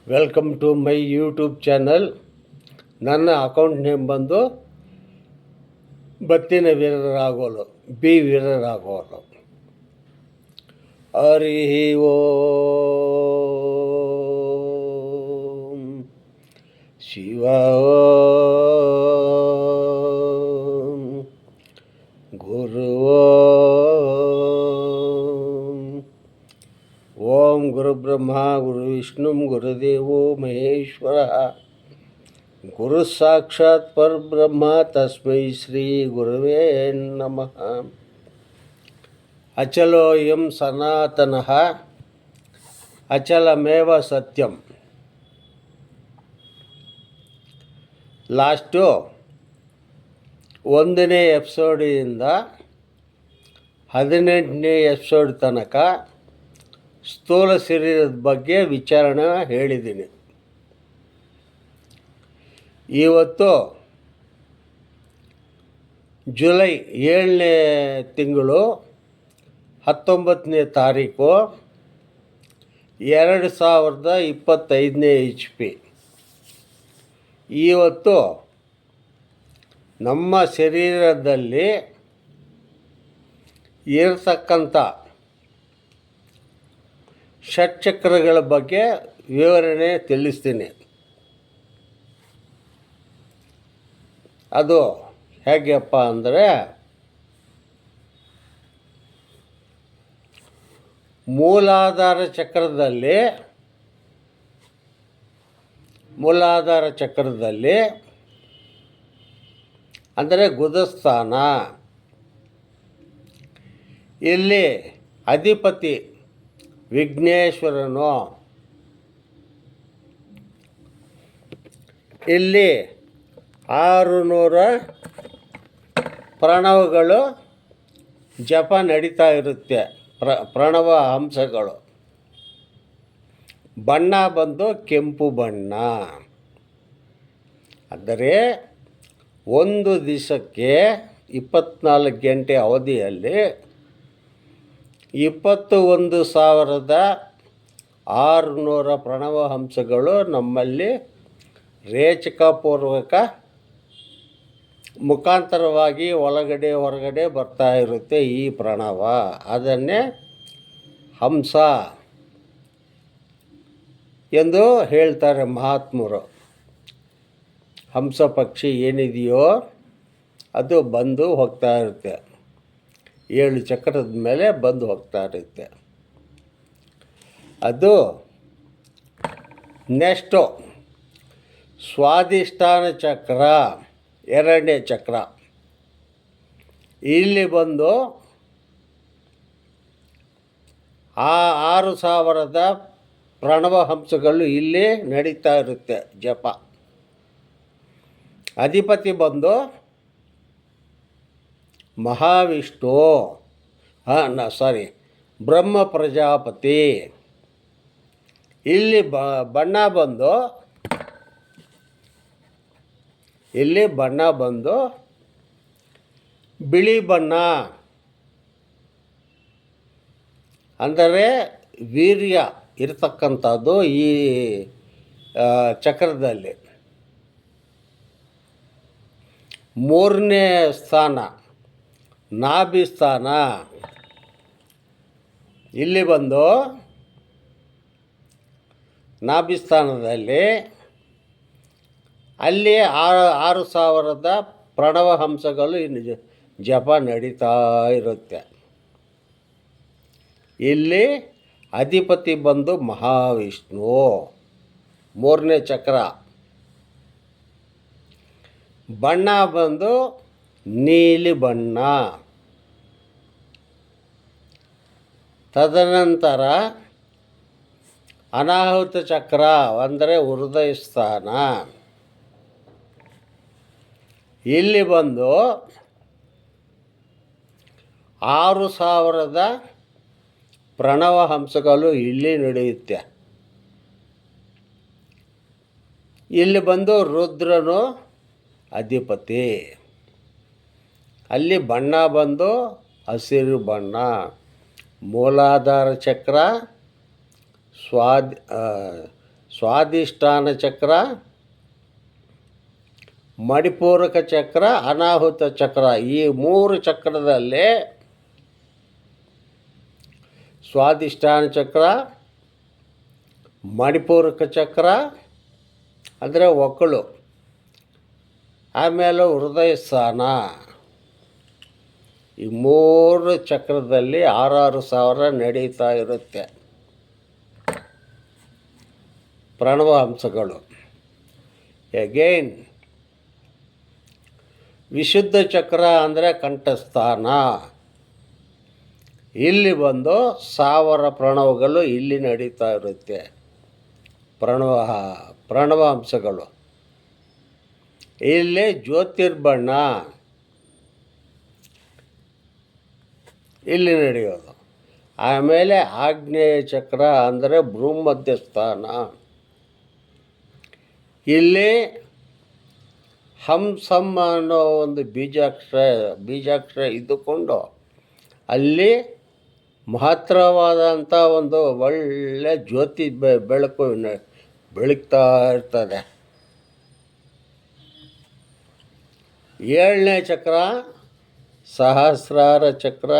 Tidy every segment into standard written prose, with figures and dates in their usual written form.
Welcome to my YouTube channel. ನನ್ನ account name ಬಂದು ಬತ್ತಿನ ವೀರರಾಘೋಲು, ಬಿ ವೀರರಾಘೋಲು. ಹರಿ ಓಂ ಶಿವ ಓಂ ಗುರು ಓಂ ಗುರು ಬ್ರಹ್ಮ ಗುರು ವಿಷ್ಣು ಗುರುದೇವೋ ಮಹೇಶ್ವರ ಗುರು ಸಾಕ್ಷಾತ್ ಪರಬ್ರಹ್ಮ ತಸ್ಮೈ ಶ್ರೀ ಗುರುವೇ ನಮಃ. ಅಚಲೋಯಂ ಸನಾತನಃ ಅಚಲಮೇವ ಸತ್ಯಂ. ಲಾಸ್ಟು 1ನೇ ಎಪಿಸೋಡಿಂದ 18ನೇ ಎಪಿಸೋಡ್ ತನಕ ಸ್ಥೂಲ ಶರೀರದ ಬಗ್ಗೆ ವಿಚಾರಣೆ ಹೇಳಿದ್ದೀನಿ. ಇವತ್ತು ಜುಲೈ 7ನೇ ತಿಂಗಳು 19ನೇ ತಾರೀಕು 2025ನೇ HP. ಇವತ್ತು ನಮ್ಮ ಶರೀರದಲ್ಲಿ ಇರತಕ್ಕಂಥ ಷಟ್ಚಕ್ರಗಳ ಬಗ್ಗೆ ವಿವರಣೆ ತಿಳಿಸ್ತೀನಿ. ಅದು ಹೇಗೆಪ್ಪ ಅಂದರೆ, ಮೂಲಾಧಾರ ಚಕ್ರದಲ್ಲಿ ಅಂದರೆ ಗುದಸ್ಥಾನ, ಇಲ್ಲಿ ಅಧಿಪತಿ ವಿಘ್ನೇಶ್ವರನು, ಇಲ್ಲಿ 600 ಪ್ರಣವಗಳು ಜಪ ನಡೀತಾ ಇರುತ್ತೆ. ಪ್ರಣವ ಹಂಸಗಳು. ಬಣ್ಣ ಬಂದು ಕೆಂಪು ಬಣ್ಣ. ಅಂದರೆ ಒಂದು ದಿವಸಕ್ಕೆ 24 ಗಂಟೆ ಅವಧಿಯಲ್ಲಿ 21,600 ಪ್ರಣವ ಹಂಸಗಳು ನಮ್ಮಲ್ಲಿ ರೇಚಕಪೂರ್ವಕ ಮುಖಾಂತರವಾಗಿ ಒಳಗಡೆ ಹೊರಗಡೆ ಬರ್ತಾ ಇರುತ್ತೆ. ಈ ಪ್ರಣವ, ಅದನ್ನೇ ಹಂಸ ಎಂದು ಹೇಳ್ತಾರೆ ಮಹಾತ್ಮರು. ಹಂಸ ಪಕ್ಷಿ ಏನಿದೆಯೋ ಅದು ಬಂದು ಹೋಗ್ತಾ ಇರುತ್ತೆ, 7 ಚಕ್ರದ ಮೇಲೆ ಬಂದು ಹೋಗ್ತಾ ಇರುತ್ತೆ. ಅದು ನೆಕ್ಸ್ಟು ಸ್ವಾಧಿಷ್ಠಾನ ಚಕ್ರ, 2ನೇ ಚಕ್ರ. ಇಲ್ಲಿ ಬಂದು 6,000 ಪ್ರಣವ ಹಂಸಗಳು ಇಲ್ಲಿ ನಡೀತಾ ಇರುತ್ತೆ ಜಪ. ಅಧಿಪತಿ ಬಂದು ಮಹಾವಿಷ್ಣು, ಬ್ರಹ್ಮ ಪ್ರಜಾಪತಿ. ಇಲ್ಲಿ ಬಣ್ಣ ಬಂದು ಬಿಳಿ ಬಣ್ಣ. ಅಂದರೆ ವೀರ್ಯ ಇರತಕ್ಕಂಥದ್ದು ಈ ಚಕ್ರದಲ್ಲಿ. 3ನೇ ಸ್ಥಾನ ನಾಭಿ ಸ್ಥಾನ. ಇಲ್ಲಿ ಬಂದು ನಾಭಿ ಸ್ಥಾನದಲ್ಲಿ ಅಲ್ಲಿ 6,000 ಪ್ರಣವ ಹಂಸಗಳು ಜಪ ನಡೀತಾ ಇರುತ್ತೆ. ಇಲ್ಲಿ ಅಧಿಪತಿ ಬಂದು ಮಹಾವಿಷ್ಣು, 3ನೇ ಚಕ್ರ. ಬಣ್ಣ ಬಂದು ನೀಲಿ ಬಣ್ಣ. ತದನಂತರ ಅನಾಹುತ ಚಕ್ರ ಅಂದರೆ ಹೃದಯ ಸ್ಥಾನ. ಇಲ್ಲಿ ಬಂದು 6,000 ಪ್ರಣವ ಹಂಸಗಳು ಇಲ್ಲಿ ನಡೆಯುತ್ತೆ. ಇಲ್ಲಿ ಬಂದು ರುದ್ರನು ಅಧಿಪತಿ. ಅಲ್ಲಿ ಬಣ್ಣ ಬಂದು ಹಸಿರು ಬಣ್ಣ. ಮೂಲಾಧಾರ ಚಕ್ರ, ಸ್ವಾಧಿಷ್ಠಾನ ಚಕ್ರ, ಮಣಿಪೂರಕ ಚಕ್ರ, ಅನಾಹುತ ಚಕ್ರ. ಈ 3 ಚಕ್ರದಲ್ಲಿ ಸ್ವಾಧಿಷ್ಠಾನ ಚಕ್ರ, ಮಣಿಪೂರಕ ಚಕ್ರ ಅಂದರೆ ಒಕ್ಕಳು, ಆಮೇಲೆ ಹೃದಯ ಸ್ಥಾನ. ಈ 3 ಚಕ್ರದಲ್ಲಿ 6,000 ನಡೀತಾ ಇರುತ್ತೆ ಪ್ರಣವ ಅಂಶಗಳು. ಎಗೈನ್ ವಿಶುದ್ಧ ಚಕ್ರ ಅಂದರೆ ಕಂಠಸ್ಥಾನ. ಇಲ್ಲಿ ಬಂದು 1000 ಪ್ರಣವಗಳು ಇಲ್ಲಿ ನಡೀತಾ ಇರುತ್ತೆ. ಪ್ರಣವ ಅಂಶಗಳು ಇಲ್ಲಿ ಜ್ಯೋತಿರ್ಬಣ್ಣ ಇಲ್ಲಿ ನಡೆಯೋದು. ಆಮೇಲೆ ಆಗ್ನೇಯ ಚಕ್ರ ಅಂದರೆ ಭ್ರೂಮಧ್ಯ ಸ್ಥಾನ. ಇಲ್ಲಿ ಹಂಸಮ್ ಅನ್ನೋ ಒಂದು ಬೀಜಾಕ್ಷರ ಇದ್ದುಕೊಂಡು ಅಲ್ಲಿ ಮಹತ್ತರವಾದಂಥ ಒಂದು ಒಳ್ಳೆ ಜ್ಯೋತಿ ಬೆಳಕು ಬೆಳಗ್ತಾ ಇರ್ತದೆ. 7ನೇ ಚಕ್ರ ಸಹಸ್ರಾರ ಚಕ್ರ.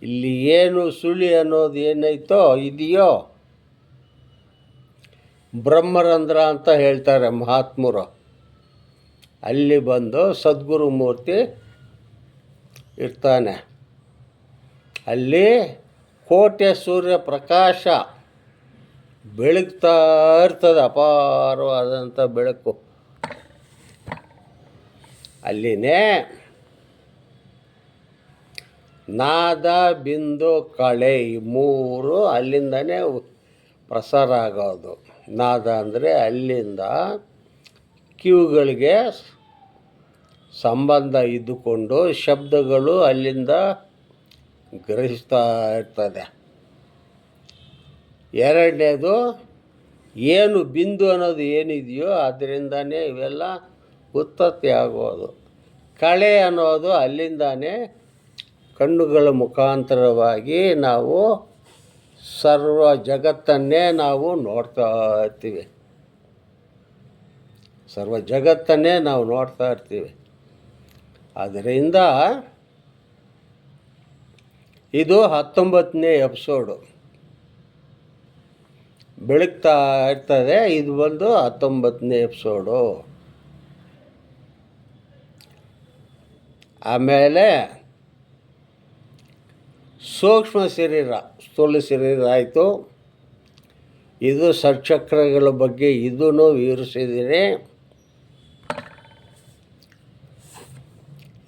ಇಲ್ಲಿ ಏನು ಸುಳಿ ಅನ್ನೋದು ಏನೈತೋ ಇದೆಯೋ ಬ್ರಹ್ಮರಂಧ್ರ ಅಂತ ಹೇಳ್ತಾರೆ ಮಹಾತ್ಮರು. ಅಲ್ಲಿ ಬಂದು ಸದ್ಗುರು ಮೂರ್ತಿ ಇರ್ತಾನೆ. ಅಲ್ಲಿ ಕೋಟೆ ಸೂರ್ಯ ಪ್ರಕಾಶ ಬೆಳಗ್ತಾ ಇರ್ತದೆ, ಅಪಾರವಾದಂಥ ಬೆಳಕು. ಅಲ್ಲಿನೇ ನಾದ, ಬಿಂದು, ಕಳೆ ಈ 3 ಅಲ್ಲಿಂದನೇ ಪ್ರಸಾರ ಆಗೋದು. ನಾದ ಅಂದರೆ ಅಲ್ಲಿಂದ ಕಿವಿಗಳಿಗೆ ಸಂಬಂಧ ಇದ್ದುಕೊಂಡು ಶಬ್ದಗಳು ಅಲ್ಲಿಂದ ಗ್ರಹಿಸ್ತಾ ಇರ್ತದೆ. 2ನೇದು ಏನು ಬಿಂದು ಅನ್ನೋದು ಏನಿದೆಯೋ ಅದರಿಂದನೇ ಇವೆಲ್ಲ ಉತ್ಪತ್ತಿ ಆಗೋದು. ಕಳೆ ಅನ್ನೋದು ಅಲ್ಲಿಂದಾನೇ ಕಣ್ಣುಗಳ ಮುಖಾಂತರವಾಗಿ ನಾವು ಸರ್ವ ಜಗತ್ತನ್ನೇ ನಾವು ನೋಡ್ತಾ ಇರ್ತೀವಿ. ಸರ್ವ ಜಗತ್ತನ್ನೇ ನಾವು ನೋಡ್ತಾ ಇರ್ತೀವಿ. ಆದ್ದರಿಂದ ಇದು 19ನೇ ಎಪಿಸೋಡು ಬೆಳಗ್ತಾ ಇರ್ತದೆ. ಇದು ಬಂದು 19ನೇ ಎಪಿಸೋಡು. ಆಮೇಲೆ ಸೂಕ್ಷ್ಮ ಶರೀರ, ಸ್ಥೂಲ ಶರೀರ ಆಯಿತು. ಇದು ಷಟ್ಚಕ್ರಗಳ ಬಗ್ಗೆ ಇದನ್ನು ವಿವರಿಸಿದ್ದೀನಿ.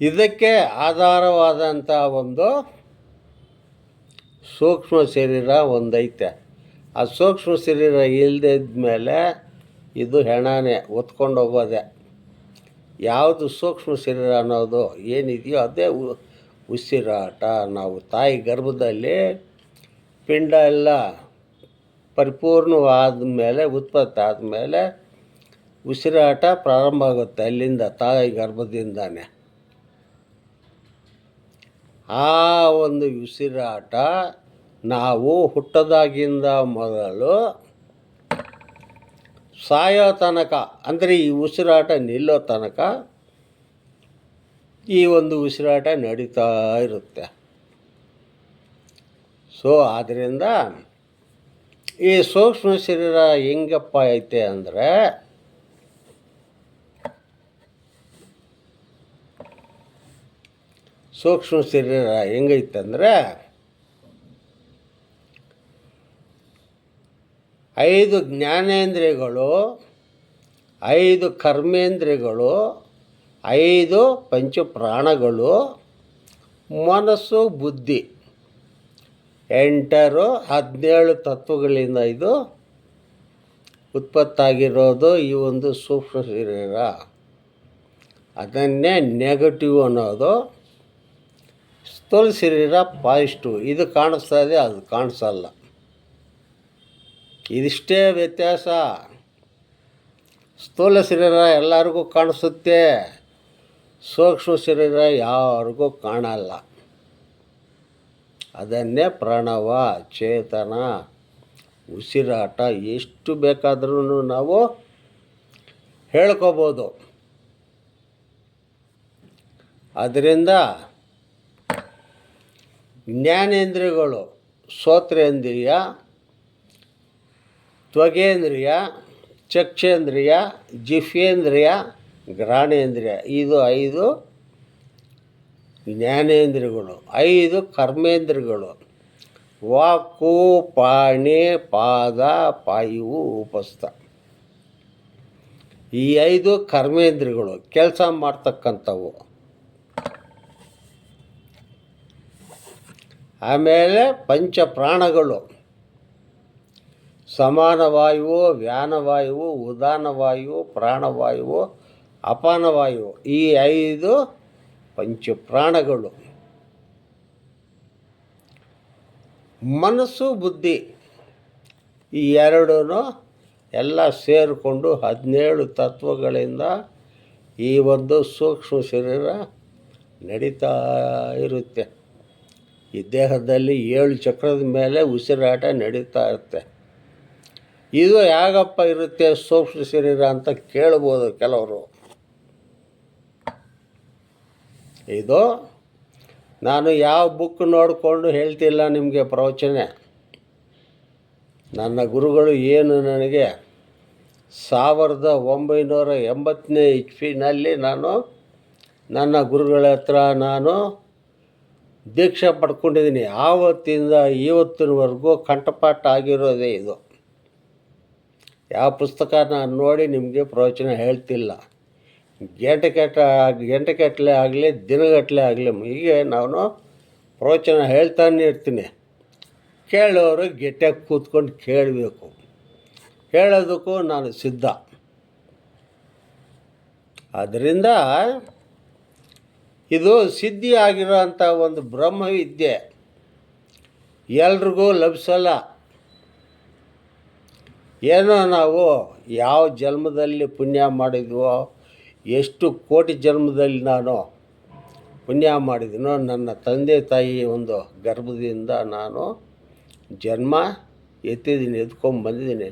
ಇದಕ್ಕೆ ಆಧಾರವಾದಂಥ ಒಂದು ಸೂಕ್ಷ್ಮ ಶರೀರ ಒಂದೈತೆ. ಆ ಸೂಕ್ಷ್ಮ ಶರೀರ ಇಲ್ಲದಿದ್ದ ಮೇಲೆ ಇದು ಹೆಣನೇ ಹೊತ್ಕೊಂಡು ಹೋಗೋದೆ. ಯಾವುದು ಸೂಕ್ಷ್ಮ ಶರೀರ ಅನ್ನೋದು ಏನಿದೆಯೋ ಅದೇ ಉಸಿರಾಟ. ನಾವು ತಾಯಿ ಗರ್ಭದಲ್ಲಿ ಪಿಂಡ ಎಲ್ಲ ಪರಿಪೂರ್ಣವಾದ ಮೇಲೆ, ಉತ್ಪತ್ತಿ ಆದಮೇಲೆ ಉಸಿರಾಟ ಪ್ರಾರಂಭ ಆಗುತ್ತೆ ಅಲ್ಲಿಂದ, ತಾಯಿ ಗರ್ಭದಿಂದಾನೆ. ಆ ಒಂದು ಉಸಿರಾಟ ನಾವು ಹುಟ್ಟದಾಗಿಂದ ಮೊದಲು ಸಾಯೋ ತನಕ, ಅಂದರೆ ಈ ಉಸಿರಾಟ ನಿಲ್ಲೋ ತನಕ ಈ ಒಂದು ಉಸಿರಾಟ ನಡೀತಾ ಇರುತ್ತೆ. ಸೊ ಆದ್ದರಿಂದ ಈ ಸೂಕ್ಷ್ಮ ಶರೀರ ಹೆಂಗಪ್ಪ ಐತೆ ಅಂದರೆ, ಸೂಕ್ಷ್ಮ ಶರೀರ ಹೆಂಗೈತೆ ಅಂದರೆ 5 ಜ್ಞಾನೇಂದ್ರಿಯಗಳು, 5 ಕರ್ಮೇಂದ್ರಿಯಗಳು, 5 ಪಂಚಪ್ರಾಣಗಳು, ಮನಸ್ಸು, ಬುದ್ಧಿ, 17 ತತ್ವಗಳಿಂದ ಇದು ಉತ್ಪತ್ತಾಗಿರೋದು ಈ ಒಂದು ಸೂಕ್ಷ್ಮ ಶರೀರ. ಅದನ್ನೇ ನೆಗೆಟಿವ್ ಅನ್ನೋದು. ಸ್ಥೂಲ ಶರೀರ ಪಾಸಿಟಿವ್. ಇದು ಕಾಣಿಸ್ತಾ ಇದೆ, ಅದು ಕಾಣಿಸಲ್ಲ. ಇದಿಷ್ಟೇ ವ್ಯತ್ಯಾಸ. ಸ್ಥೂಲ ಶರೀರ ಎಲ್ಲರಿಗೂ ಕಾಣಿಸುತ್ತೆ, ಸೂಕ್ಷ್ಮ ಶರೀರ ಯಾರಿಗೂ ಕಾಣಲ್ಲ. ಅದನ್ನೇ ಪ್ರಣವ, ಚೇತನ, ಉಸಿರಾಟ ಎಷ್ಟು ಬೇಕಾದ್ರೂ ನಾವು ಹೇಳ್ಕೋಬೋದು. ಅದರಿಂದ ಜ್ಞಾನೇಂದ್ರಿಯಗಳು ಶ್ರೋತ್ರೇಂದ್ರಿಯ, ತ್ವಗೇಂದ್ರಿಯ, ಚಕ್ಷೇಂದ್ರಿಯ, ಜಿಹ್ವೇಂದ್ರಿಯ, ಘ್ರಾಣೇಂದ್ರಿಯ, ಇದು 5 ಜ್ಞಾನೇಂದ್ರಿಯಗಳು. 5 ಕರ್ಮೇಂದ್ರಿಯಗಳು: ವಾಕು, ಪಾಣಿ, ಪಾದ, ಪಾಯುವು, ಉಪಸ್ಥ. ಈ 5 ಕರ್ಮೇಂದ್ರಿಯಗಳು ಕೆಲಸ ಮಾಡ್ತಕ್ಕಂಥವು. ಆಮೇಲೆ ಪಂಚಪ್ರಾಣಗಳು: ಸಮಾನವಾಯುವು, ವ್ಯಾನವಾಯುವು, ಉದಾನವಾಯುವು, ಪ್ರಾಣವಾಯುವು, ಅಪಾನವಾಯುವು. ಈ 5 ಪಂಚಪ್ರಾಣಗಳು. ಮನಸ್ಸು, ಬುದ್ಧಿ ಈ 2 ಎಲ್ಲ ಸೇರಿಕೊಂಡು 17 ತತ್ವಗಳಿಂದ ಈ ಒಂದು ಸೂಕ್ಷ್ಮ ಶರೀರ ನಡೀತಾ ಇರುತ್ತೆ. ಈ ದೇಹದಲ್ಲಿ 7 ಚಕ್ರದ ಮೇಲೆ ಉಸಿರಾಟ ನಡೀತಾ ಇರುತ್ತೆ. ಇದು ಹೇಗಪ್ಪ ಇರುತ್ತೆ ಸೂಕ್ಷ್ಮ ಶರೀರ ಅಂತ ಕೇಳ್ಬೋದು ಕೆಲವರು. ಇದು ನಾನು ಯಾವ ಬುಕ್ ನೋಡಿಕೊಂಡು ಹೇಳ್ತಿಲ್ಲ ನಿಮಗೆ ಪ್ರವಚನ. ನನ್ನ ಗುರುಗಳು ಏನು ನನಗೆ 1980ನೇ ಇಸ್ವಿನಲ್ಲಿ ನಾನು ನನ್ನ ಗುರುಗಳ ಹತ್ರ ನಾನು ದೀಕ್ಷೆ ಪಡ್ಕೊಂಡಿದ್ದೀನಿ. ಆವತ್ತಿಂದ ಇವತ್ತಿನವರೆಗೂ ಕಂಠಪಾಠ ಆಗಿರೋದೇ ಇದು. ಯಾವ ಪುಸ್ತಕ ನಾನು ನೋಡಿ ನಿಮಗೆ ಪ್ರವಚನ ಹೇಳ್ತಿಲ್ಲ. ಗಂಟೆಗಟ್ಟಲೆ ಆಗಲಿ, ದಿನಗಟ್ಟಲೆ ಆಗಲಿ ಹೀಗೆ ನಾನು ಪ್ರವಚನ ಹೇಳ್ತಾನೆ ಇರ್ತೀನಿ. ಕೇಳೋರು ಗಟ್ಟಿಯಾಗಿ ಕೂತ್ಕೊಂಡು ಕೇಳಬೇಕು. ಹೇಳೋದಕ್ಕೂ ನಾನು ಸಿದ್ಧ. ಆದ್ದರಿಂದ ಇದು ಸಿದ್ಧಿ ಆಗಿರೋಂಥ ಒಂದು ಬ್ರಹ್ಮವಿದ್ಯೆ ಎಲ್ರಿಗೂ ಲಭಿಸಲ್ಲ. ಏನೋ ನಾವು ಯಾವ ಜನ್ಮದಲ್ಲಿ ಪುಣ್ಯ ಮಾಡಿದ್ವೋ, ಎಷ್ಟು ಕೋಟಿ ಜನ್ಮದಲ್ಲಿ ನಾನು ಪುಣ್ಯ ಮಾಡಿದ್ದೀನೋ, ನನ್ನ ತಂದೆ ತಾಯಿ ಒಂದು ಗರ್ಭದಿಂದ ನಾನು ಜನ್ಮ ಎತ್ಕೊಂಡ್ಬಂದಿದ್ದೀನಿ.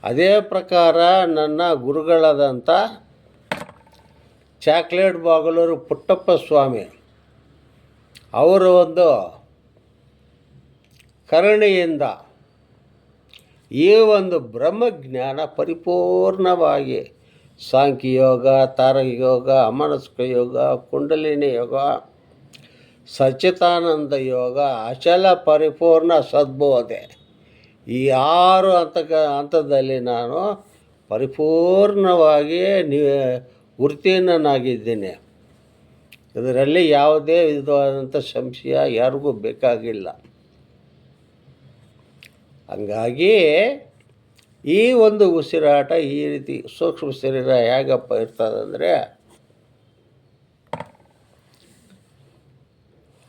ಅದೇ ಪ್ರಕಾರ ನನ್ನ ಗುರುಗಳಾದಂಥ ಚಾಕ್ಲೇಟ್ ಬಾಗಲೂರು ಪುಟ್ಟಪ್ಪ ಸ್ವಾಮಿ ಅವರ ಒಂದು ಕರುಣೆಯಿಂದ ಈ ಒಂದು ಬ್ರಹ್ಮಜ್ಞಾನ ಪರಿಪೂರ್ಣವಾಗಿ ಸಾಂಖ್ಯಯೋಗ, ತಾರಕಯೋಗ, ಅಮಾನಸಿಕ ಯೋಗ, ಕುಂಡಲಿನಿ ಯೋಗ, ಸಚ್ಚಿದಾನಂದ ಯೋಗ, ಅಚಲ ಪರಿಪೂರ್ಣ ಸದ್ಬೋಧೆ, ಈ 6 ಹಂತದಲ್ಲಿ ನಾನು ಪರಿಪೂರ್ಣವಾಗಿ ಉತ್ತೀರ್ಣನಾಗಿದ್ದೇನೆ. ಇದರಲ್ಲಿ ಯಾವುದೇ ವಿಧವಾದಂಥ ಸಂಶಯ ಯಾರಿಗೂ ಬೇಕಾಗಿಲ್ಲ. ಹಂಗಾಗಿ ಈ ಒಂದು ಉಸಿರಾಟ ಈ ರೀತಿ ಸೂಕ್ಷ್ಮ ಶರೀರ ಹೇಗಪ್ಪ ಇರ್ತದಂದರೆ,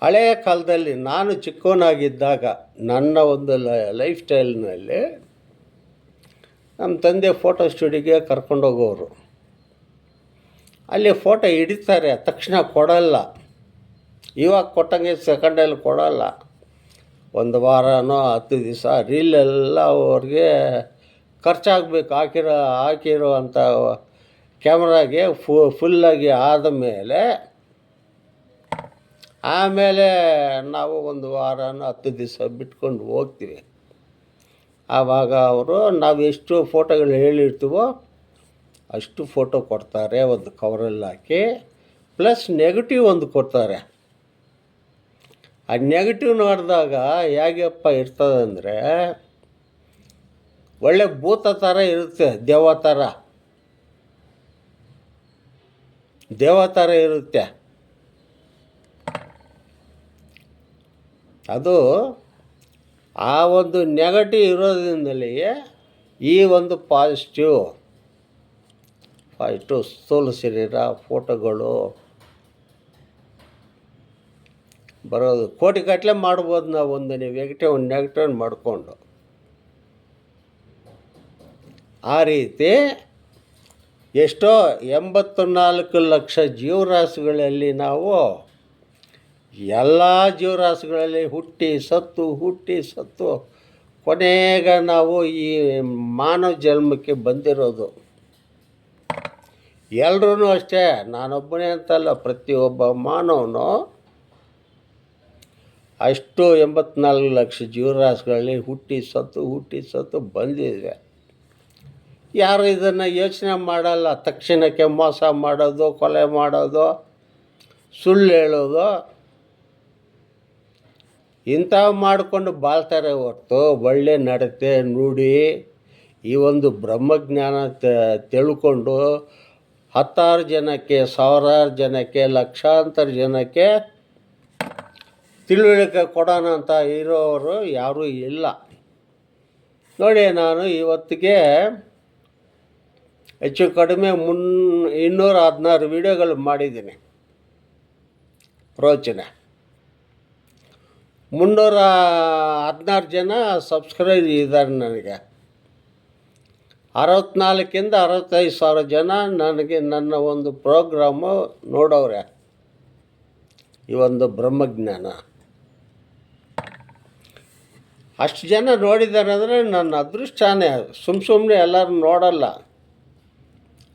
ಹಳೆಯ ಕಾಲದಲ್ಲಿ ನಾನು ಚಿಕ್ಕವನಾಗಿದ್ದಾಗ ನನ್ನ ಒಂದು ಲೈಫ್ ಸ್ಟೈಲ್ನಲ್ಲಿ ನಮ್ಮ ತಂದೆ ಫೋಟೋ ಸ್ಟುಡಿಯೋಗೆ ಕರ್ಕೊಂಡೋಗೋರು. ಅಲ್ಲಿ ಫೋಟೋ ಹಿಡಿತಾರೆ, ತಕ್ಷಣ ಕೊಡಲ್ಲ. ಇವಾಗ ಕೊಟ್ಟಂಗೆ ಸೆಕೆಂಡಲ್ಲಿ ಕೊಡಲ್ಲ. 1 ವಾರನೋ 10 ದಿವಸ ರೀಲೆಲ್ಲ ಅವ್ರಿಗೆ ಖರ್ಚಾಗಬೇಕು. ಹಾಕಿರೋ ಅಂಥ ಕ್ಯಾಮ್ರಾಗೆ ಫುಲ್ಲಾಗಿ ಆದ ಮೇಲೆ ಆಮೇಲೆ ನಾವು 1 ವಾರನೋ 10 ದಿವಸ ಬಿಟ್ಕೊಂಡು ಹೋಗ್ತೀವಿ. ಆವಾಗ ಅವರು ನಾವು ಎಷ್ಟು ಫೋಟೋಗಳು ಹೇಳಿರ್ತೀವೋ ಅಷ್ಟು ಫೋಟೋ ಕೊಡ್ತಾರೆ, ಒಂದು ಕವರಲ್ಲಿ ಹಾಕಿ. ಪ್ಲಸ್ ನೆಗೆಟಿವ್ ಒಂದು ಕೊಡ್ತಾರೆ. ಆ ನೆಗೆಟಿವ್ ನೋಡಿದಾಗ ಹೇಗಪ್ಪ ಇರ್ತದಂದರೆ, ಒಳ್ಳೆ ಭೂತ ಥರ ಇರುತ್ತೆ, ದೇವ ಥರ ಇರುತ್ತೆ. ಅದು ಆ ಒಂದು ನೆಗೆಟಿವ್ ಇರೋದ್ರಿಂದಲೇ ಈ ಒಂದು ಪಾಸಿಟಿವ್ ಸ್ಥೂಲ ಶರೀರ ಫೋಟೋಗಳು ಬರೋದು. ಕೋಟಿಗಟ್ಟಲೆ ಮಾಡ್ಬೋದು ನಾವು ಒಂದು ನೆಗೆಟಿವ್ ಮಾಡಿಕೊಂಡು. ಆ ರೀತಿ ಎಷ್ಟೋ 84 ಲಕ್ಷ ಜೀವರಾಶಿಗಳಲ್ಲಿ ನಾವು ಎಲ್ಲ ಜೀವರಾಶಿಗಳಲ್ಲಿ ಹುಟ್ಟಿ ಸತ್ತು ಕೊನೆಗೆ ನಾವು ಈ ಮಾನವ ಜನ್ಮಕ್ಕೆ ಬಂದಿರೋದು. ಎಲ್ರೂ ಅಷ್ಟೇ, ನಾನೊಬ್ಬನೇ ಅಂತಲ್ಲ, ಪ್ರತಿಯೊಬ್ಬ ಮಾನವನು ಅಷ್ಟು 84 ಲಕ್ಷ ಜೀವರಾಶಿಗಳಲ್ಲಿ ಹುಟ್ಟಿ ಸತ್ತು ಬಂದಿದೆ. ಯಾರು ಇದನ್ನು ಯೋಚನೆ ಮಾಡಲ್ಲ. ತಕ್ಷಣಕ್ಕೆ ಮೋಸ ಮಾಡೋದು, ಕೊಲೆ ಮಾಡೋದು, ಸುಳ್ಳು ಹೇಳೋದು ಇಂಥವು ಮಾಡಿಕೊಂಡು ಬಾಳ್ತಾರೆ ಹೊರತು ಒಳ್ಳೆ ನಡತೆ ನುಡಿ ಈ ಒಂದು ಬ್ರಹ್ಮಜ್ಞಾನ ತಿಳ್ಕೊಂಡು 10,000 ಜನಕ್ಕೆ, 1,000 ಜನಕ್ಕೆ, ಲಕ್ಷಾಂತರ ಜನಕ್ಕೆ ತಿಳುವಳಿಕೆ ಕೊಡೋಣ ಅಂತ ಇರೋರು ಯಾರೂ ಇಲ್ಲ. ನೋಡಿ, ನಾನು ಇವತ್ತಿಗೆ ಹೆಚ್ಚು ಕಡಿಮೆ 216 ವೀಡಿಯೋಗಳು ಮಾಡಿದ್ದೀನಿ. ಪ್ರವಚನ 316 ಜನ ಸಬ್ಸ್ಕ್ರೈಬ್ ಇದ್ದಾರೆ ನನಗೆ. 64 65 ಸಾವಿರ ಜನ ನನಗೆ ನನ್ನ ಒಂದು ಪ್ರೋಗ್ರಾಮು ನೋಡೋರೆ. ಈ ಒಂದು ಬ್ರಹ್ಮಜ್ಞಾನ ಅಷ್ಟು ಜನ ನೋಡಿದ್ದಾರೆ ಅಂದರೆ ನನ್ನ ಅದೃಷ್ಟನೇ. ಸುಮ್ಮನೆ ಎಲ್ಲರೂ ನೋಡಲ್ಲ,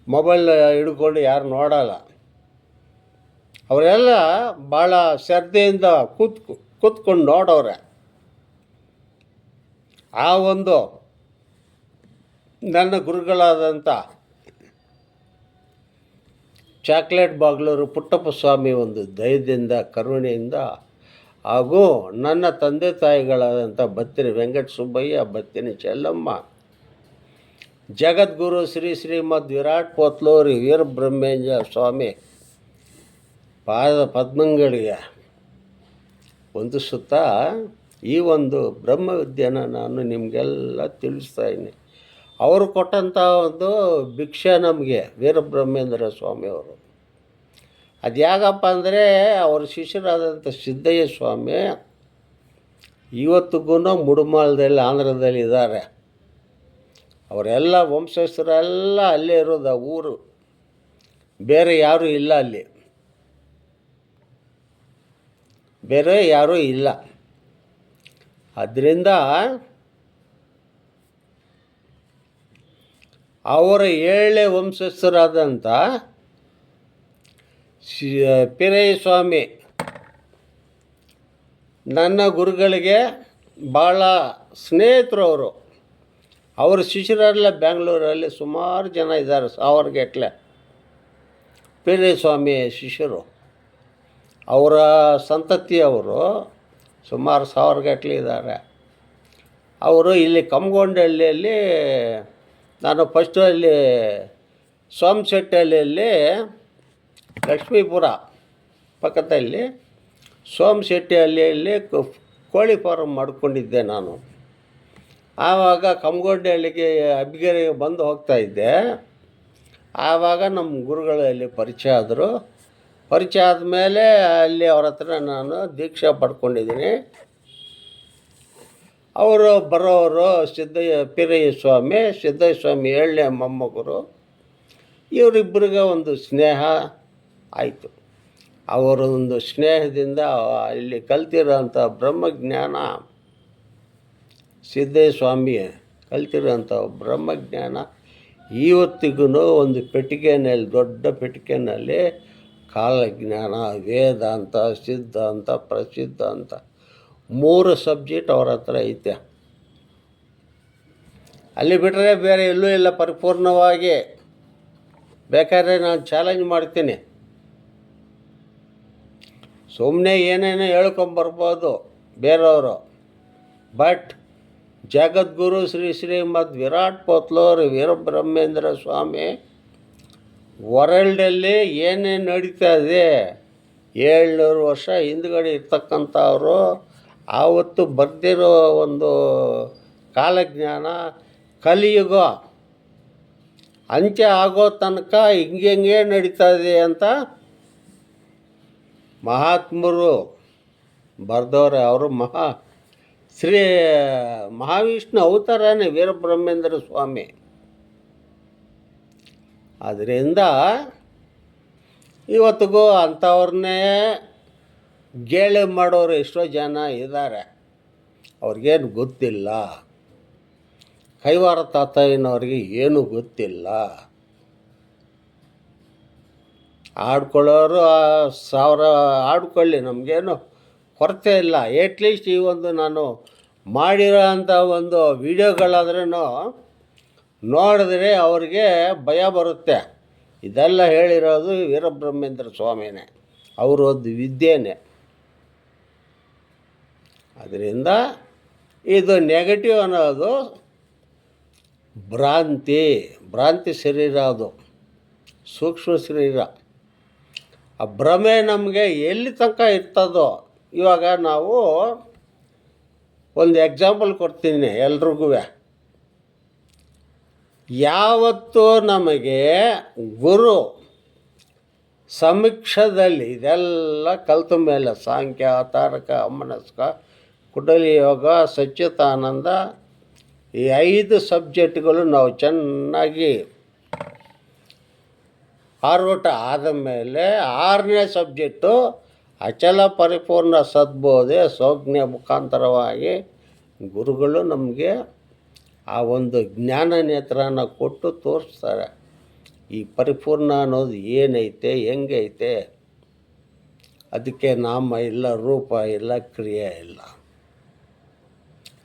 ಮೊಬೈಲ್ ಹಿಡ್ಕೊಂಡು ಯಾರು ನೋಡಲ್ಲ. ಅವರೆಲ್ಲ ಭಾಳ ಶ್ರದ್ಧೆಯಿಂದ ಕೂತ್ಕೊಂಡು ನೋಡೋರೆ. ಆ ಒಂದು ನನ್ನ ಗುರುಗಳಾದಂಥ ಚಾಕ್ಲೇಟ್ ಬಾಗ್ಲೂರು ಪುಟ್ಟಪ್ಪ ಸ್ವಾಮಿ ಒಂದು ದಯದಿಂದ, ಕರುಣೆಯಿಂದ, ಹಾಗೂ ನನ್ನ ತಂದೆ ತಾಯಿಗಳಾದಂಥ ಬತ್ತಿನಿ ವೆಂಕಟ ಸುಬ್ಬಯ್ಯ, ಬತ್ತಿನಿ ಚೆಲ್ಲಮ್ಮ, ಜಗದ್ಗುರು ಶ್ರೀ ಶ್ರೀಮದ್ ವಿರಾಟ್ ಪೋತ್ಲೂರಿ ವೀರಬ್ರಹ್ಮೇಂದ್ರ ಸ್ವಾಮಿ ಪಾದ ಪದ್ಮಗಳಿಗೆ ವಂದಿಸುತ್ತಾ ಈ ಒಂದು ಬ್ರಹ್ಮವಿದ್ಯೆನ ನಾನು ನಿಮಗೆಲ್ಲ ತಿಳಿಸ್ತಾಯಿದ್ದೀನಿ. ಅವರು ಕೊಟ್ಟಂಥ ಒಂದು ಭಿಕ್ಷೆ ನಮಗೆ ವೀರಬ್ರಹ್ಮೇಂದ್ರ ಸ್ವಾಮಿಯವರು. ಅದು ಯಾಕಪ್ಪ ಅಂದರೆ ಅವ್ರ ಶಿಷ್ಯರಾದಂಥ ಸಿದ್ದಯ್ಯ ಸ್ವಾಮಿ ಇವತ್ತಿಗೂ ಮುಡುಮಾಲದಲ್ಲಿ, ಆಂಧ್ರದಲ್ಲಿ ಇದ್ದಾರೆ. ಅವರೆಲ್ಲ ವಂಶಸ್ಥರೆಲ್ಲ ಅಲ್ಲೇ ಇರೋದು, ಊರು ಬೇರೆ ಯಾರೂ ಇಲ್ಲ, ಅಲ್ಲಿ ಬೇರೆ ಯಾರೂ ಇಲ್ಲ. ಅದರಿಂದ ಅವರ 7ನೇ ವಂಶಸ್ಥರಾದಂಥ ಪೀರಯ್ಯ ಸ್ವಾಮಿ ನನ್ನ ಗುರುಗಳಿಗೆ ಭಾಳ ಸ್ನೇಹಿತರು. ಅವ್ರ ಶಿಷ್ಯರೆಲ್ಲ ಬೆಂಗಳೂರಲ್ಲಿ ಸುಮಾರು ಜನ ಇದ್ದಾರೆ, 1000 ಗಟ್ಟಲೆ ಪೀರಯ್ಯ ಸ್ವಾಮಿ ಶಿಷ್ಯರು. ಅವರ ಸಂತತಿಯವರು ಸುಮಾರು 1000 ಗಟ್ಟಲೆ ಇದ್ದಾರೆ. ಅವರು ಇಲ್ಲಿ ಕಮ್ಮಗೊಂಡಹಳ್ಳಿಯಲ್ಲಿ, ನಾನು ಫಸ್ಟು ಅಲ್ಲಿ ಸೋಮಶೆಟ್ಟಿಹಳ್ಳಿಯಲ್ಲಿ ಲಕ್ಷ್ಮೀಪುರ ಪಕ್ಕದಲ್ಲಿ ಸೋಮಶೆಟ್ಟಿಹಳ್ಳಿಯಲ್ಲಿ ಕೋಳಿ ಫಾರಮ್ ಮಾಡ್ಕೊಂಡಿದ್ದೆ ನಾನು. ಆವಾಗ ಕಮ್ಮಗೊಂಡಹಳ್ಳಿಗೆ ಅಬ್ಬಿಗೆರೆಗೆ ಬಂದು ಹೋಗ್ತಾಯಿದ್ದೆ. ಆವಾಗ ನಮ್ಮ ಗುರುಗಳಲ್ಲಿ ಪರಿಚಯ ಆದರು. ಪರಿಚಯ ಆದಮೇಲೆ ಅಲ್ಲಿ ಅವ್ರ ಹತ್ರ ನಾನು ದೀಕ್ಷೆ ಪಡ್ಕೊಂಡಿದ್ದೀನಿ. ಅವರು ಬರೋರು ಪೀರಯ್ಯ ಸ್ವಾಮಿ, ಸಿದ್ದಯ್ಯ ಸ್ವಾಮಿ 7ನೇ ಮೊಮ್ಮಗರು. ಇವರಿಬ್ಬರಿಗೆ ಒಂದು ಸ್ನೇಹ ಆಯಿತು. ಅವರ ಒಂದು ಸ್ನೇಹದಿಂದ ಇಲ್ಲಿ ಕಲ್ತಿರೋಂಥ ಬ್ರಹ್ಮಜ್ಞಾನ, ಸಿದ್ದಯ್ಯ ಸ್ವಾಮಿ ಕಲ್ತಿರೋಂಥ ಬ್ರಹ್ಮಜ್ಞಾನ ಇವತ್ತಿಗೂ ಒಂದು ಪೆಟ್ಟಿಗೆನಲ್ಲಿ, ದೊಡ್ಡ ಪೆಟ್ಟಿಗೆನಲ್ಲಿ ಕಾಲಜ್ಞಾನ, ವೇದಾಂತ, ಸಿದ್ಧಾಂತ, ಪ್ರಸಿದ್ಧಾಂತ 3 ಸಬ್ಜೆಕ್ಟ್ ಅವ್ರ ಹತ್ರ ಐತೆ. ಅಲ್ಲಿ ಬಿಟ್ಟರೆ ಬೇರೆ ಎಲ್ಲೂ ಇಲ್ಲ ಪರಿಪೂರ್ಣವಾಗಿ. ಬೇಕಾದ್ರೆ ನಾನು ಚಾಲೆಂಜ್ ಮಾಡ್ತೀನಿ, ಸುಮ್ಮನೆ ಏನೇನೋ ಹೇಳ್ಕೊಂಬರ್ಬೋದು ಬೇರೆಯವರು. ಬಟ್ ಜಗದ್ಗುರು ಶ್ರೀ ಶ್ರೀಮದ್ ವಿರಾಟ್ ಪೋತ್ಲೂರಿ ವೀರಬ್ರಹ್ಮೇಂದ್ರ ಸ್ವಾಮಿ ವರ್ಲ್ಡಲ್ಲಿ ಏನೇನು ನಡೀತಾ ಇದೆ 700 ವರ್ಷ ಹಿಂದ್ಗಡೆ ಇರ್ತಕ್ಕಂಥವ್ರು ಆವತ್ತು ಬರ್ದಿರೋ ಒಂದು ಕಾಲಜ್ಞಾನ, ಕಲಿಯುಗ ಅಂತ್ಯ ಆಗೋ ತನಕ ಹಿಂಗೆ ನಡೀತಾ ಇದೆ ಅಂತ ಮಹಾತ್ಮರು ಬರೆದವ್ರೆ. ಅವರು ಶ್ರೀ ಮಹಾವಿಷ್ಣು ಅವತಾರನೇ ವೀರಬ್ರಹ್ಮೇಂದ್ರ ಸ್ವಾಮಿ. ಆದ್ದರಿಂದ ಇವತ್ತಿಗೂ ಅಂಥವ್ರನ್ನೇ ಗೇಲಿ ಮಾಡೋರು ಎಷ್ಟೋ ಜನ ಇದ್ದಾರೆ. ಅವ್ರಿಗೇನು ಗೊತ್ತಿಲ್ಲ. ಕೈವಾರ ತಾತಯ್ಯನವ್ರಿಗೆ ಏನೂ ಗೊತ್ತಿಲ್ಲ. ಆಡ್ಕೊಳ್ಳೋರು 1000 ಆಡ್ಕೊಳ್ಳಿ, ನಮಗೇನು ಕೊರತೆ ಇಲ್ಲ. ಎಟ್ಲೀಸ್ಟ್ ಈ ಒಂದು ನಾನು ಮಾಡಿರೋ ಅಂಥ ಒಂದು ವಿಡಿಯೋಗಳಾದ್ರೂ ನೋಡಿದ್ರೆ ಅವ್ರಿಗೆ ಭಯ ಬರುತ್ತೆ. ಇದೆಲ್ಲ ಹೇಳಿರೋದು ವೀರಬ್ರಹ್ಮೇಂದ್ರ ಸ್ವಾಮಿನೇ, ಅವರದ್ದು ವಿದ್ಯೆನೇ. ಅದರಿಂದ ಇದು ನೆಗೆಟಿವ್ ಅನ್ನೋದು ಭ್ರಾಂತಿ ಶರೀರ, ಅದು ಸೂಕ್ಷ್ಮ ಶರೀರ. ಆ ಭ್ರಮೆ ನಮಗೆ ಎಲ್ಲಿ ತನಕ ಇರ್ತದೋ. ಇವಾಗ ನಾವು ಒಂದು ಎಕ್ಸಾಂಪಲ್ ಕೊಡ್ತೀನಿ ಎಲ್ರಿಗೂ. ಯಾವತ್ತು ನಮಗೆ ಗುರು ಸಮೀಕ್ಷದಲ್ಲಿ ಇದೆಲ್ಲ ಕಲಿತ ಮೇಲೆ ಸಾಂಖ್ಯ, ತಾರಕ, ಅಮನಸ್ಕ, ಕುಂಡಲಿ ಯೋಗ, ಸಚ್ಚಿದಾನಂದ, ಈ 5 ಸಬ್ಜೆಕ್ಟ್ಗಳು ನಾವು ಚೆನ್ನಾಗಿ ಆರ್ಭಟ ಆದ ಮೇಲೆ 6ನೇ ಸಬ್ಜೆಕ್ಟು ಅಚಲ ಪರಿಪೂರ್ಣ ಸದ್ಬೋಧೆ ಸೌಜ್ಞ ಮುಖಾಂತರವಾಗಿ ಗುರುಗಳು ನಮಗೆ ಆ ಒಂದು ಜ್ಞಾನ ನೇತ್ರನ ಕೊಟ್ಟು ತೋರಿಸ್ತಾರೆ. ಈ ಪರಿಪೂರ್ಣ ಅನ್ನೋದು ಏನೈತೆ, ಹೆಂಗೈತೆ, ಅದಕ್ಕೆ ನಾಮ ಇಲ್ಲ, ರೂಪ ಇಲ್ಲ, ಕ್ರಿಯೆ ಇಲ್ಲ.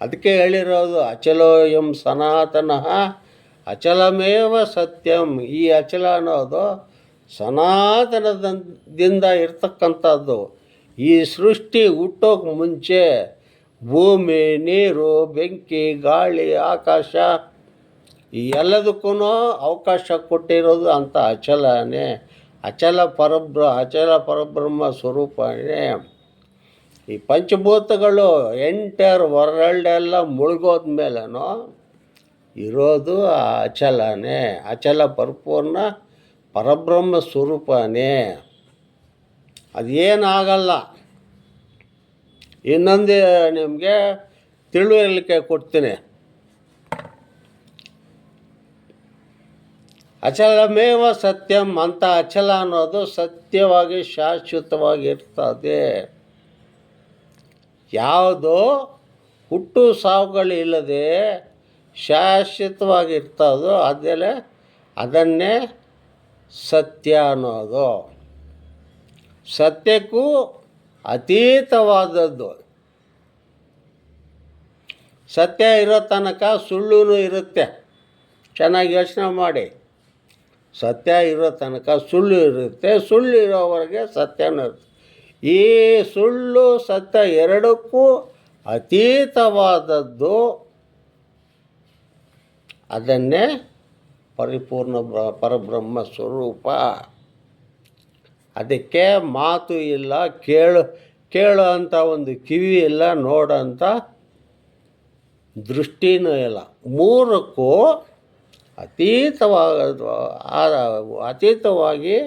ಅದಕ್ಕೆ ಹೇಳಿರೋದು ಅಚಲೋ ಎಂ ಸನಾತನಃ ಅಚಲಮೇವ ಸತ್ಯಂ. ಈ ಅಚಲ ಅನ್ನೋದು ಸನಾತನದಿಂದ ಇರ್ತಕ್ಕಂಥದ್ದು. ಈ ಸೃಷ್ಟಿ ಹುಟ್ಟೋಕೆ ಮುಂಚೆ ಭೂಮಿ, ನೀರು, ಬೆಂಕಿ, ಗಾಳಿ, ಆಕಾಶ ಈ ಎಲ್ಲದಕ್ಕೂ ಅವಕಾಶ ಕೊಟ್ಟಿರೋದು ಅಂಥ ಅಚಲನೇ. ಅಚಲ ಪರಬ್ರಹ್ಮ ಸ್ವರೂಪನೇ. ಈ ಪಂಚಭೂತಗಳು ಎಂಟರ್ ವರ್ಲ್ಡೆಲ್ಲ ಮುಳುಗೋದ್ಮೇಲೂ ಇರೋದು ಆ ಅಚಲನೇ. ಅಚಲ ಪರಿಪೂರ್ಣ ಪರಬ್ರಹ್ಮ ಸ್ವರೂಪನೇ. ಅದೇನಾಗಲ್ಲ. ಇನ್ನೊಂದು ನಿಮಗೆ ತಿಳುವಳಿಕೆ ಕೊಡ್ತೀನಿ. ಅಚಲಮೇವ ಸತ್ಯಂ ಅಂತ ಅಚಲ ಅನ್ನೋದು ಸತ್ಯವಾಗಿ ಶಾಶ್ವತವಾಗಿ ಇರ್ತದೆ. ಯಾವುದು ಹುಟ್ಟು ಸಾವುಗಳಿಲ್ಲದೆ ಶಾಶ್ವತವಾಗಿರ್ತದೋ ಅದನ್ನೇ ಸತ್ಯ ಅನ್ನೋದು. ಸತ್ಯಕ್ಕೂ ಅತೀತವಾದದ್ದು. ಸತ್ಯ ಇರೋ ತನಕ ಸುಳ್ಳು ಇರುತ್ತೆ. ಚೆನ್ನಾಗಿ ಯೋಚನೆ ಮಾಡಿ. ಸತ್ಯ ಇರೋ ತನಕ ಸುಳ್ಳು ಇರುತ್ತೆ, ಸುಳ್ಳು ಇರೋವರೆಗೆ ಸತ್ಯನೂ ಇರುತ್ತೆ. ಈ ಸುಳ್ಳು ಸತ್ಯ ಎರಡಕ್ಕೂ ಅತೀತವಾದದ್ದು ಅದನ್ನೇ ಪರಿಪೂರ್ಣ ಪರಬ್ರಹ್ಮ ಸ್ವರೂಪ. ಅದಕ್ಕೆ ಮಾತು ಇಲ್ಲ, ಕೇಳೋ ಅಂಥ ಒಂದು ಕಿವಿ ಇಲ್ಲ, ನೋಡೋಂಥ ದೃಷ್ಟಿನೂ ಇಲ್ಲ. ಮೂರಕ್ಕೂ ಅತೀತವಾಗಿ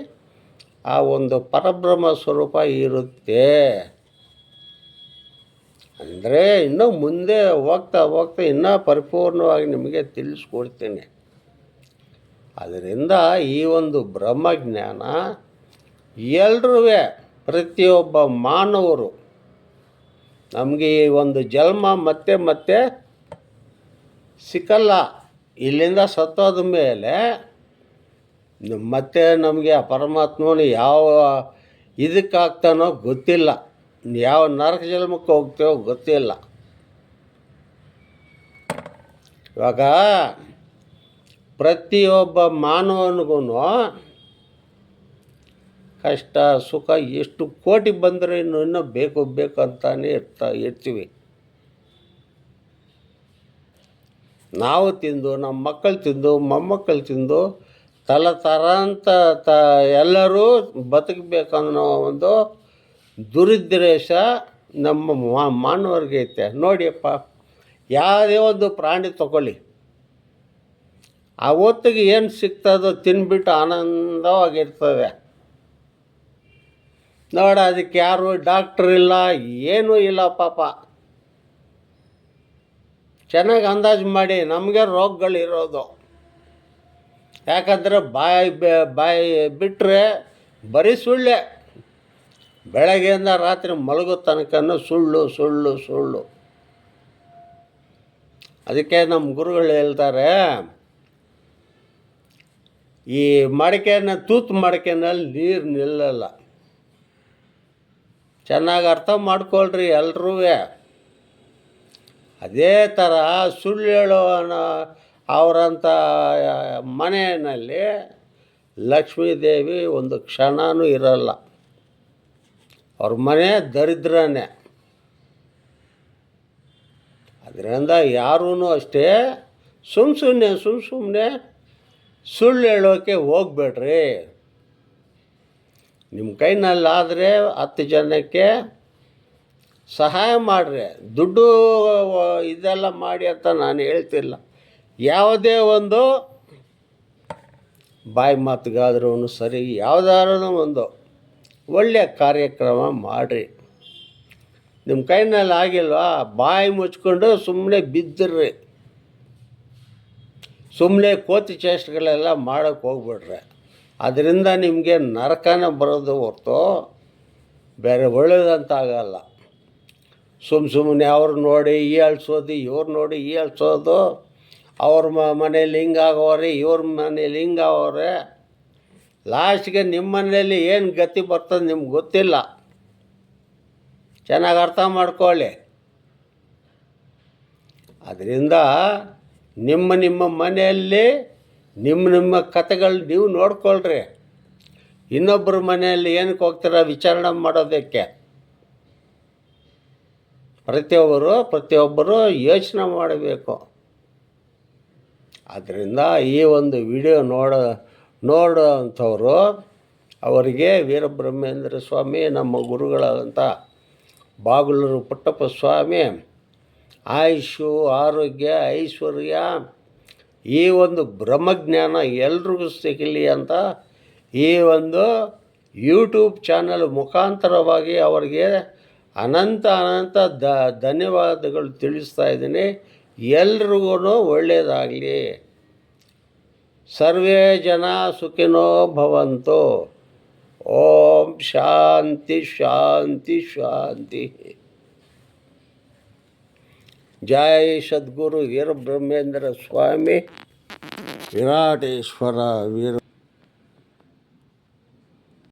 ಆ ಒಂದು ಪರಬ್ರಹ್ಮ ಸ್ವರೂಪ ಇರುತ್ತೆ. ಅಂದರೆ ಇನ್ನೂ ಮುಂದೆ ಹೋಗ್ತಾ ಇನ್ನೂ ಪರಿಪೂರ್ಣವಾಗಿ ನಿಮಗೆ ತಿಳಿಸ್ಕೊಡ್ತೀನಿ. ಅದರಿಂದ ಈ ಒಂದು ಬ್ರಹ್ಮಜ್ಞಾನ ಎಲ್ಲರೂ, ಪ್ರತಿಯೊಬ್ಬ ಮಾನವರು, ನಮಗೆ ಈ ಒಂದು ಜನ್ಮ ಮತ್ತೆ ಸಿಕ್ಕಲ್ಲ. ಇಲ್ಲಿಂದ ಸತ್ತೋದ ಮೇಲೆ ಮತ್ತೆ ನಮಗೆ ಆ ಪರಮಾತ್ಮನು ಯಾವ ಇದಕ್ಕಾಗ್ತಾನೋ ಗೊತ್ತಿಲ್ಲ, ಯಾವ ನರಕ ಜನ್ಮಕ್ಕೆ ಹೋಗ್ತೇವೋ ಗೊತ್ತಿಲ್ಲ. ಇವಾಗ ಪ್ರತಿಯೊಬ್ಬ ಮಾನವನಿಗೂ ಕಷ್ಟ ಸುಖ ಎಷ್ಟು ಕೋಟಿ ಬಂದರೆ ಇನ್ನೂ ಬೇಕು ಅಂತಾನೆ ಇರ್ತೀವಿ. ನಾವು ತಿಂದು, ನಮ್ಮ ಮಕ್ಕಳು ತಿಂದು, ಮೊಮ್ಮಕ್ಕಳು ತಿಂದು, ತರಂತ ಎಲ್ಲರೂ ಬದುಕಬೇಕನ್ನೋ ಒಂದು ದುರುದ್ದೇಶ ನಮ್ಮ ಮಾನವರಿಗೆ ಐತೆ. ನೋಡಿಯಪ್ಪ, ಯಾವುದೇ ಒಂದು ಪ್ರಾಣಿ ತಗೊಳ್ಳಿ, ಆ ಹೊತ್ತಿಗೆ ಏನು ಸಿಗ್ತದೋ ತಿನ್ಬಿಟ್ಟು ಆನಂದವಾಗಿರ್ತದೆ. ನೋಡ, ಅದಕ್ಕೆ ಯಾರು ಡಾಕ್ಟ್ರ್ ಇಲ್ಲ, ಏನೂ ಇಲ್ಲ ಪಾಪ. ಚೆನ್ನಾಗಿ ಅಂದಾಜು ಮಾಡಿ, ನಮಗೆ ರೋಗಗಳಿರೋದು ಯಾಕಂದರೆ ಬಾಯಿ ಬಿಟ್ಟರೆ ಬರೀ ಸುಳ್ಳೆ. ಬೆಳಗ್ಗೆಯಿಂದ ರಾತ್ರಿ ಮಲಗೋ ತನಕನೂ ಸುಳ್ಳು ಸುಳ್ಳು ಸುಳ್ಳು. ಅದಕ್ಕೆ ನಮ್ಮ ಗುರುಗಳು ಹೇಳ್ತಾರೆ, ಈ ತೂತು ಮಡಿಕೆನಲ್ಲಿ ನೀರು ನಿಲ್ಲಲ್ಲ. ಚೆನ್ನಾಗಿ ಅರ್ಥ ಮಾಡ್ಕೊಳ್ರಿ ಎಲ್ರೂ. ಅದೇ ಥರ ಸುಳ್ಳು ಹೇಳೋನ ಅವರಂಥ ಮನೆಯಲ್ಲಿ ಲಕ್ಷ್ಮೀದೇವಿ ಒಂದು ಕ್ಷಣವೂ ಇರಲ್ಲ. ಅವ್ರ ಮನೆ ದರಿದ್ರನೇ. ಅದರಿಂದ ಯಾರೂ ಅಷ್ಟೇ ಸುಮ್ಮನೆ ಸುಳ್ಳು ಹೇಳೋಕ್ಕೆ ಹೋಗ್ಬೇಡ್ರಿ. ನಿಮ್ಮ ಕೈನಲ್ಲಾದರೆ 10 ಜನಕ್ಕೆ ಸಹಾಯ ಮಾಡಿರಿ. ದುಡ್ಡು ಇದೆಲ್ಲ ಮಾಡಿ ಅಂತ ನಾನು ಹೇಳ್ತಿಲ್ಲ. ಯಾವುದೇ ಒಂದು ಬಾಯಿ ಮಾತುಗಾದ್ರೂ ಸರಿ, ಯಾವುದಾದ್ರೂ ಒಂದು ಒಳ್ಳೆಯ ಕಾರ್ಯಕ್ರಮ ಮಾಡಿರಿ. ನಿಮ್ಮ ಕೈನಲ್ಲಿ ಆಗಿಲ್ವಾ, ಬಾಯಿ ಮುಚ್ಕೊಂಡು ಸುಮ್ಮನೆ ಬಿದ್ದಿರ್ರಿ. ಸುಮ್ಮನೆ ಕೋತಿ ಚೇಷ್ಟೆಗಳೆಲ್ಲ ಮಾಡೋಕ್ಕೆ ಹೋಗ್ಬಿಡ್ರಿ. ಅದರಿಂದ ನಿಮಗೆ ನರಕನೇ ಬರೋದು ಹೊರತು ಬೇರೆ ಒಳ್ಳೇದಂತಾಗಲ್ಲ. ಸುಮ್ಮನೆ ಅವ್ರು ನೋಡಿ ಹೀಯಾಳ್ಸೋದು, ಇವ್ರು ನೋಡಿ ಹೀಯಾಳ್ಸೋದು. ಅವ್ರ ಮನೇಲಿ ಹಿಂಗಾಗವ್ರೆ, ಇವ್ರ ಮನೇಲಿ ಹಿಂಗಾಗವ್ರೆ. ಲಾಸ್ಟ್ಗೆ ನಿಮ್ಮ ಮನೇಲಿ ಏನು ಗತಿ ಬರ್ತದೆ ನಿಮ್ಗೆ ಗೊತ್ತಿಲ್ಲ. ಚೆನ್ನಾಗಿ ಅರ್ಥ ಮಾಡ್ಕೊಳ್ಳಿ. ಅದರಿಂದ ನಿಮ್ಮ ಮನೆಯಲ್ಲಿ ನಿಮ್ಮ ಕತೆಗಳು ನೀವು ನೋಡ್ಕೊಳ್ರಿ. ಇನ್ನೊಬ್ಬರ ಮನೆಯಲ್ಲಿ ಏನಕ್ಕೆ ಹೋಗ್ತೀರ ವಿಚಾರಣೆ ಮಾಡೋದಕ್ಕೆ? ಪ್ರತಿಯೊಬ್ಬರು ಯೋಚನೆ ಮಾಡಬೇಕು. ಆದ್ದರಿಂದ ಈ ಒಂದು ವಿಡಿಯೋ ನೋಡೋವಂಥವ್ರು ಅವರಿಗೆ ವೀರಬ್ರಹ್ಮೇಂದ್ರ ಸ್ವಾಮಿ, ನಮ್ಮ ಗುರುಗಳಾದಂಥ ಬಾಗಲೂರು ಪುಟ್ಟಪ್ಪ ಸ್ವಾಮಿ ಆಯುಷು, ಆರೋಗ್ಯ, ಐಶ್ವರ್ಯ, ಈ ಒಂದು ಬ್ರಹ್ಮಜ್ಞಾನ ಎಲ್ರಿಗೂ ಸಿಗಲಿ ಅಂತ ಈ ಒಂದು ಯೂಟ್ಯೂಬ್ ಚಾನಲ್ ಮುಖಾಂತರವಾಗಿ ಅವರಿಗೆ ಅನಂತ ಧನ್ಯವಾದಗಳು ತಿಳಿಸ್ತಾ ಇದ್ದೀನಿ. ಎಲ್ರಿಗೂ ಒಳ್ಳೆಯದಾಗಲಿ. ಸರ್ವೇ ಜನ ಸುಖಿನೋ ಭವಂತು. ಓಂ ಶಾಂತಿ ಶಾಂತಿ ಶಾಂತಿ. ಜೈ ಸದ್ಗುರು ವೀರಬ್ರಹ್ಮೇಂದ್ರ ಸ್ವಾಮಿ, ವಿರಾಟೇಶ್ವರ ವೀರ.